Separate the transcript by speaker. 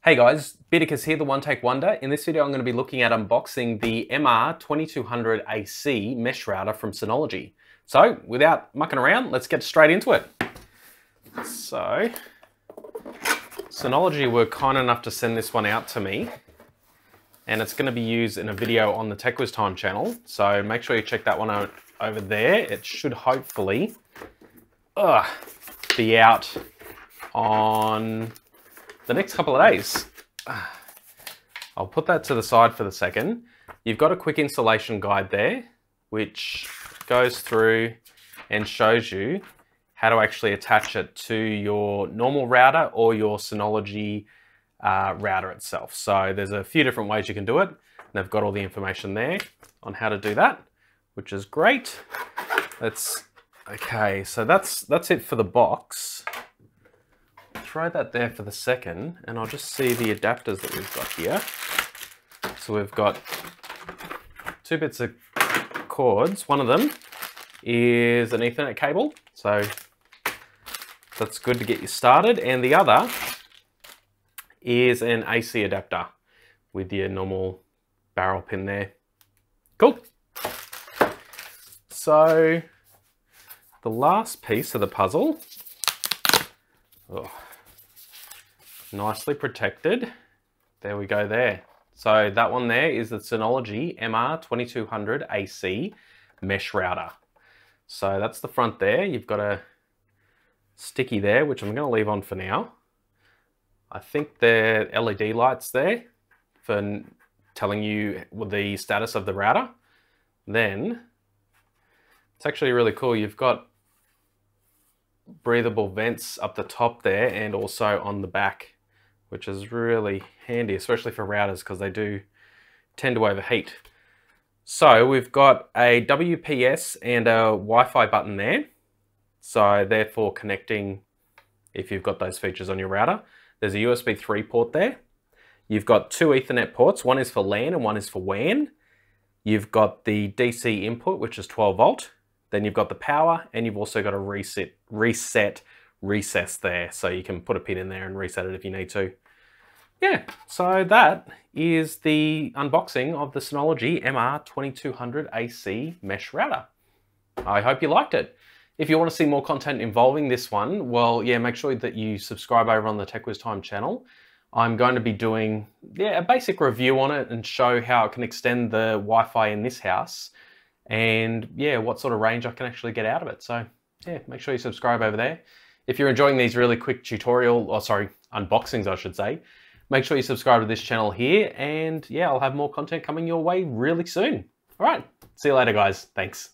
Speaker 1: Hey guys, Bidicus here, the One Take Wonder. In this video I'm going to be looking at unboxing the MR2200AC mesh router from Synology. So without mucking around, let's get straight into it. So Synology were kind enough to send this one out to me, and it's going to be used in a video on the TechWizTime channel. So make sure you check that one out over there. It should hopefully be out on the next couple of days. I'll put that to the side for the second. You've got a quick installation guide there, which goes through and shows you how to actually attach it to your normal router or your Synology router itself. So there's a few different ways you can do it. And they've got all the information there on how to do that, which is great. Okay, so that's it for the box. Throw that there for the second, and I'll just see the adapters that we've got here. So we've got two bits of cords. One of them is an Ethernet cable, so that's good to get you started, and the other is an AC adapter with your normal barrel pin there. Cool. So the last piece of the puzzle, nicely protected. There we go there. So that one there is the Synology MR2200AC mesh router. So that's the front there. You've got a sticky there, which I'm going to leave on for now. I think they're LED lights there for telling you the status of the router. Then it's actually really cool. You've got breathable vents up the top there and also on the back, which is really handy, especially for routers because they do tend to overheat. So we've got a WPS and a Wi-Fi button there. So therefore connecting, if you've got those features on your router. There's a USB 3 port there. You've got two Ethernet ports. One is for LAN and one is for WAN. You've got the DC input, which is 12 volt. Then you've got the power, and you've also got a reset recess there. So you can put a pin in there and reset it if you need to. Yeah, so that is the unboxing of the Synology MR2200AC mesh router. I hope you liked it. If you want to see more content involving this one, well, yeah, make sure that you subscribe over on the TechWizTime channel. I'm going to be doing a basic review on it and show how it can extend the Wi-Fi in this house, and yeah, what sort of range I can actually get out of it. So yeah, make sure you subscribe over there. If you're enjoying these really quick unboxings, I should say, make sure you subscribe to this channel here, and yeah, I'll have more content coming your way really soon. All right, see you later guys, thanks.